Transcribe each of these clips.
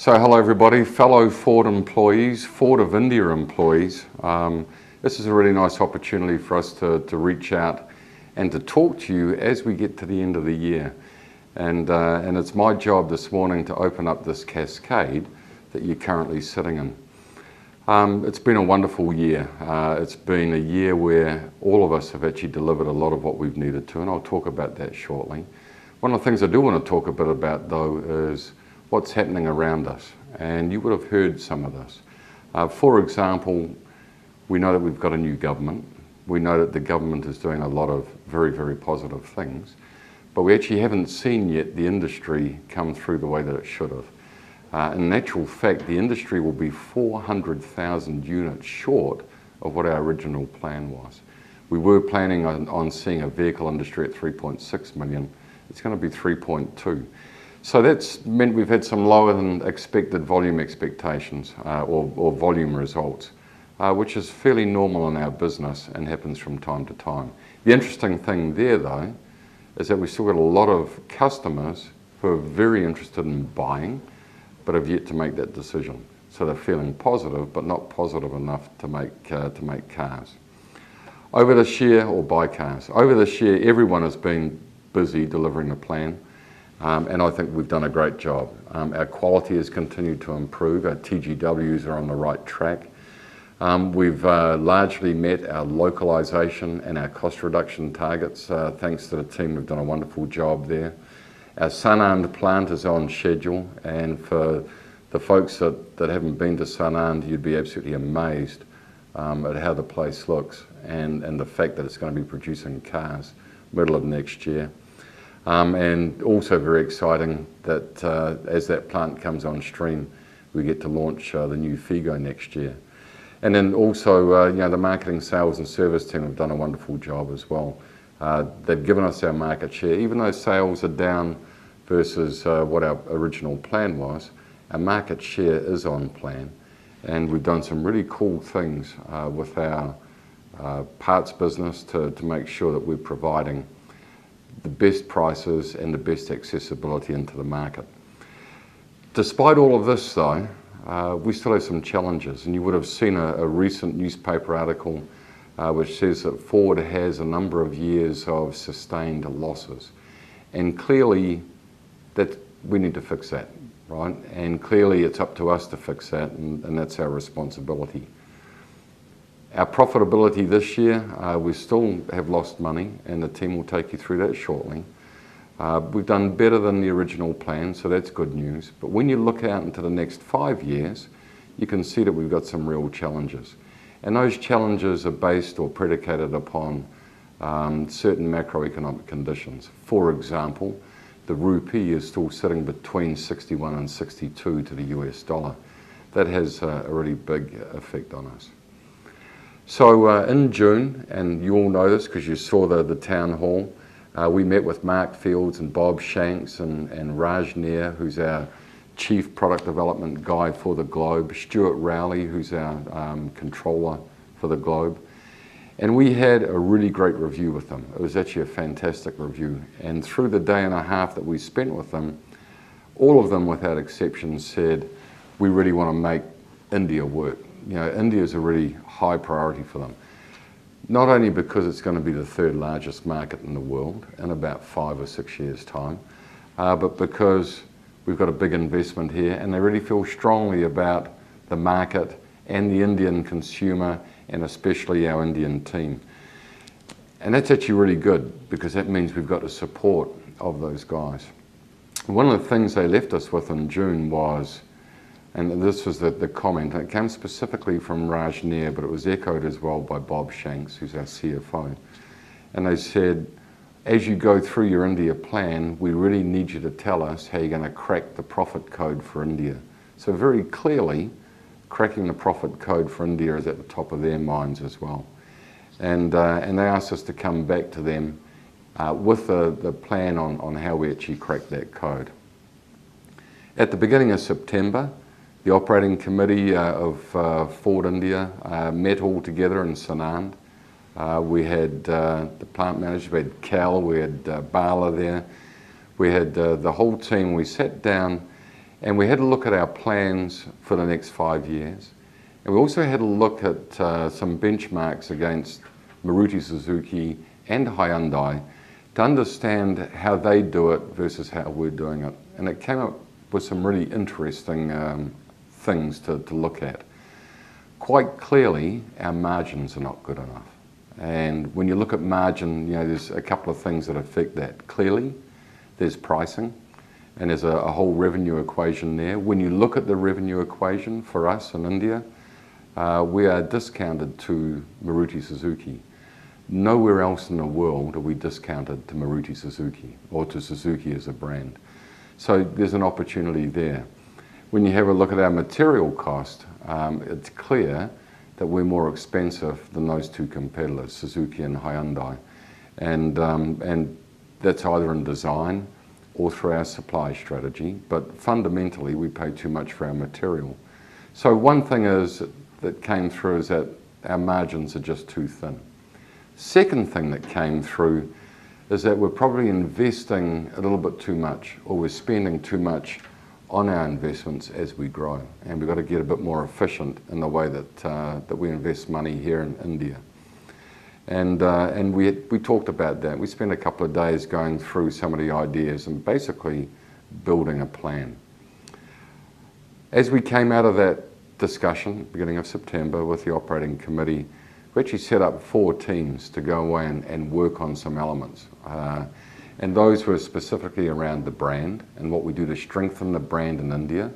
So hello everybody, fellow Ford employees, Ford of India employees. This is a really nice opportunity for us to reach out and to talk to you as we get to the end of the year. And it's my job this morning to open up this cascade that you're currently sitting in. It's been a wonderful year. It's been a year where all of us have actually delivered a lot of what we've needed to, and I'll talk about that shortly. One of the things I do want to talk a bit about though is what's happening around us, and you would have heard some of this. For example, we know that we've got a new government. We know that the government is doing a lot of very, very positive things, but we actually haven't seen yet the industry come through the way that it should have. In actual fact, the industry will be 400,000 units short of what our original plan was. We were planning on seeing a vehicle industry at 3.6 million. It's going to be 3.2. So that's meant we've had some lower than expected volume expectations or volume results, which is fairly normal in our business and happens from time to time. The interesting thing there though is that we've still got a lot of customers who are very interested in buying but have yet to make that decision. So they're feeling positive but not positive enough to make cars. Over this year, or buy cars, over this year everyone has been busy delivering the plan. And I think we've done a great job. Our quality has continued to improve. Our TGWs are on the right track. We've largely met our localisation and our cost reduction targets. Thanks to the team, we've done a wonderful job there. Our Sanand plant is on schedule, and for the folks that haven't been to Sanand, you'd be absolutely amazed at how the place looks and the fact that it's going to be producing cars middle of next year. And also very exciting that as that plant comes on stream, we get to launch the new Figo next year. And then also, the marketing, sales and service team have done a wonderful job as well. They've given us our market share. Even though sales are down versus what our original plan was, our market share is on plan. And we've done some really cool things with our parts business to make sure that we're providing the best prices and the best accessibility into the market. Despite all of this though, we still have some challenges, and you would have seen a recent newspaper article which says that Ford has a number of years of sustained losses, and clearly that we need to fix that, right? And clearly it's up to us to fix that, and that's our responsibility. Our profitability this year, we still have lost money, and the team will take you through that shortly. We've done better than the original plan, so that's good news. But when you look out into the next 5 years, you can see that we've got some real challenges. And those challenges are based or predicated upon certain macroeconomic conditions. For example, the rupee is still sitting between 61 and 62 to the US dollar. That has a really big effect on us. So in June, and you all know this because you saw the town hall, we met with Mark Fields and Bob Shanks and Raj Nair, who's our Chief Product Development guy for the Globe, Stuart Rowley, who's our controller for the Globe. And we had a really great review with them. It was actually a fantastic review. And through the day and a half that we spent with them, all of them without exception said, we really want to make India work. India is a really high priority for them. Not only because it's going to be the third largest market in the world in about 5 or 6 years' time, but because we've got a big investment here, and they really feel strongly about the market and the Indian consumer, and especially our Indian team. And that's actually really good, because that means we've got the support of those guys. One of the things they left us with in June was, and this was the comment, and it came specifically from Raj Nair, but it was echoed as well by Bob Shanks, who's our CFO. And they said, as you go through your India plan, we really need you to tell us how you're going to crack the profit code for India. So very clearly, cracking the profit code for India is at the top of their minds as well. And they asked us to come back to them with the plan on how we actually crack that code. At the beginning of September, the operating committee of Ford India met all together in Sanand. We had the plant manager, we had Cal, we had Bala there. We had the whole team. We sat down And we had a look at our plans for the next 5 years. And we also had a look at some benchmarks against Maruti Suzuki and Hyundai to understand how they do it versus how we're doing it. And it came up with some really interesting things to look at. Quite clearly, our margins are not good enough. And when you look at margin, you know, there's a couple of things that affect that. Clearly, there's pricing, and there's a whole revenue equation there. When you look at the revenue equation for us in India, we are discounted to Maruti Suzuki. Nowhere else in the world are we discounted to Maruti Suzuki or to Suzuki as a brand. So there's an opportunity there. When you have a look at our material cost, it's clear that we're more expensive than those two competitors, Suzuki and Hyundai. And that's either in design or through our supply strategy, but fundamentally we pay too much for our material. So one thing is that came through is that our margins are just too thin. Second thing that came through is that we're probably investing a little bit too much, or we're spending too much on our investments as we grow, and we've got to get a bit more efficient in the way that we invest money here in India. And we talked about that. We spent a couple of days going through some of the ideas and basically building a plan. As we came out of that discussion, beginning of September, with the operating committee, we actually set up 4 teams to go away and work on some elements. And those were specifically around the brand and what we do to strengthen the brand in India.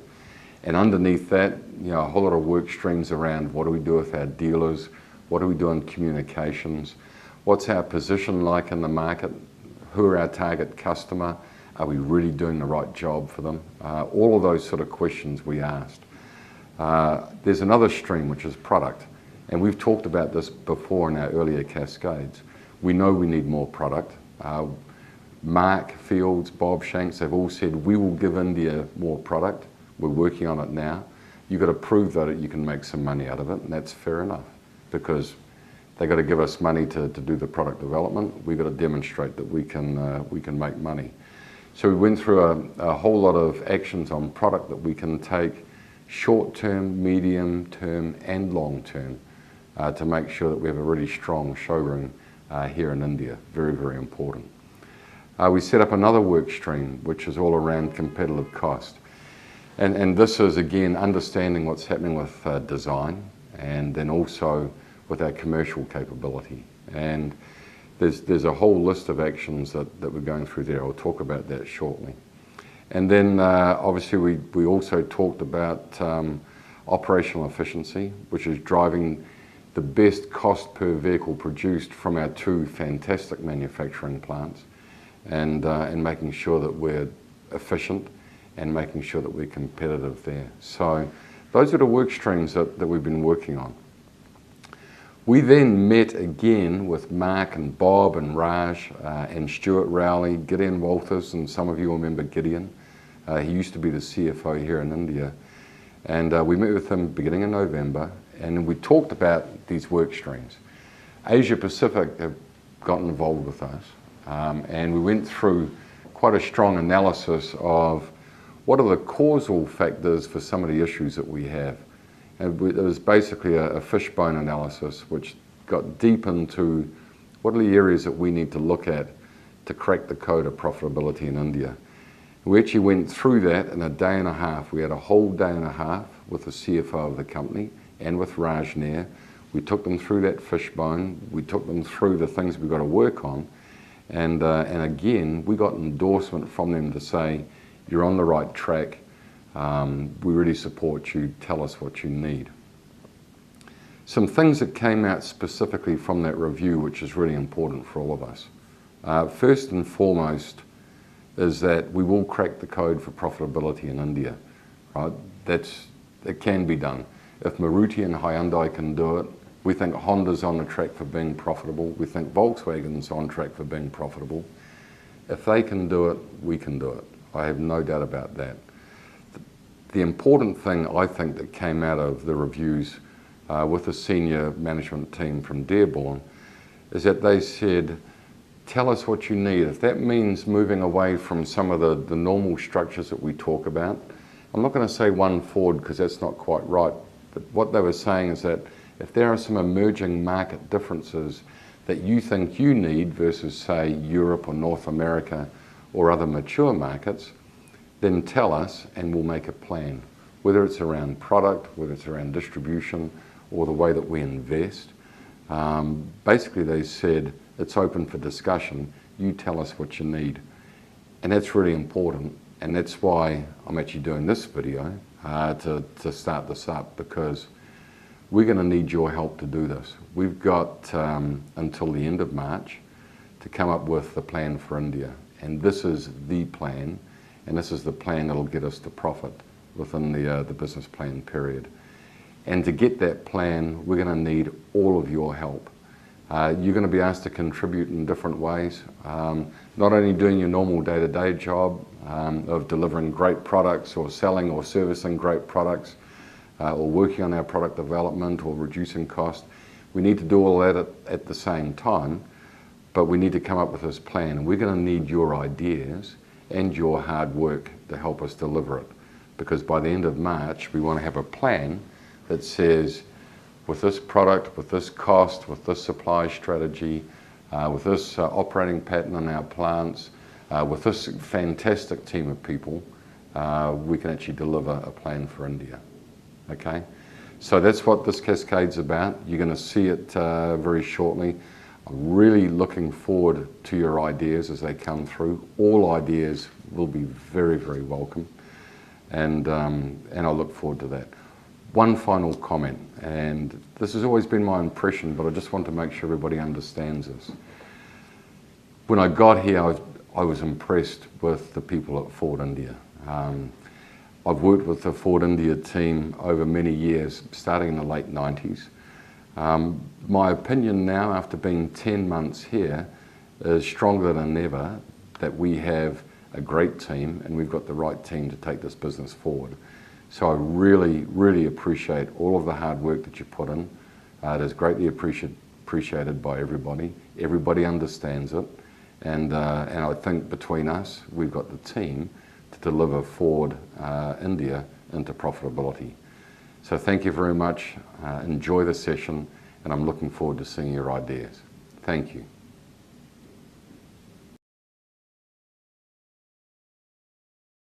And underneath that, you know, a whole lot of work streams around what do we do with our dealers, what do we do in communications, what's our position like in the market, who are our target customer, are we really doing the right job for them? All of those sort of questions we asked. There's another stream, which is product. And we've talked about this before in our earlier cascades. We know we need more product. Mark Fields, Bob Shanks, they've all said, we will give India more product. We're working on it now. You've got to prove that you can make some money out of it, and that's fair enough, because they've got to give us money to do the product development. We've got to demonstrate that we can make money. So we went through a whole lot of actions on product that we can take short-term, medium-term, and long-term to make sure that we have a really strong showroom here in India. Very, very important. We set up another work stream, which is all around competitive cost. And this is, again, understanding what's happening with design, and then also with our commercial capability. And there's a whole list of actions that we're going through there. I'll talk about that shortly. And then obviously we also talked about operational efficiency, which is driving the best cost per vehicle produced from our 2 fantastic manufacturing plants, and making sure that we're efficient and making sure that we're competitive there. So those are the work streams that we've been working on. We then met again with Mark and Bob and Raj and Stuart Rowley, Gideon Walters, and some of you remember Gideon. He used to be the CFO here in India. And we met with him beginning in November, and we talked about these work streams. Asia Pacific have gotten involved with us, and we went through quite a strong analysis of what are the causal factors for some of the issues that we have. And it was basically a fishbone analysis, which got deep into what are the areas that we need to look at to crack the code of profitability in India. We actually went through that in a day and a half. We had a whole day and a half with the CFO of the company and with Raj Nair. We took them through that fishbone. We took them through the things we've got to work on. And again, we got endorsement from them to say, you're on the right track. We really support you. Tell us what you need. Some things that came out specifically from that review, which is really important for all of us. First and foremost is that we will crack the code for profitability in India. Right? It can be done. If Maruti and Hyundai can do it, we think Honda's on the track for being profitable. We think Volkswagen's on track for being profitable. If they can do it, we can do it. I have no doubt about that. The important thing, I think, that came out of the reviews with the senior management team from Dearborn is that they said, tell us what you need. If that means moving away from some of the normal structures that we talk about, I'm not going to say one Ford because that's not quite right, but what they were saying is that if there are some emerging market differences that you think you need versus, say, Europe or North America or other mature markets, then tell us and we'll make a plan, whether it's around product, whether it's around distribution, or the way that we invest. Basically, they said it's open for discussion. You tell us what you need. And that's really important. And that's why I'm actually doing this video to start this up, because we're going to need your help to do this. We've got until the end of March to come up with the plan for India. And this is the plan, and this is the plan that'll get us to profit within the business plan period. And to get that plan, we're going to need all of your help. You're going to be asked to contribute in different ways, not only doing your normal day-to-day job of delivering great products or selling or servicing great products, or working on our product development or reducing cost. We need to do all that at the same time, but we need to come up with this plan. And we're going to need your ideas and your hard work to help us deliver it. Because by the end of March, we want to have a plan that says, with this product, with this cost, with this supply strategy, with this operating pattern in our plants, with this fantastic team of people, we can actually deliver a plan for India. Okay, so that's what this cascade's about. You're going to see it very shortly. I'm really looking forward to your ideas as they come through. All ideas will be very, very welcome, and I look forward to that. One final comment, and this has always been my impression, but I just want to make sure everybody understands this. When I got here, I was impressed with the people at Ford India. I've worked with the Ford India team over many years, starting in the late 90s. My opinion now, after being 10 months here, is stronger than ever that we have a great team and we've got the right team to take this business forward. So I really, really appreciate all of the hard work that you put in. It is greatly appreciated by everybody. Everybody understands it. And I think between us, we've got the team to deliver Ford India into profitability. So thank you very much. Enjoy the session, and I'm looking forward to seeing your ideas. Thank you.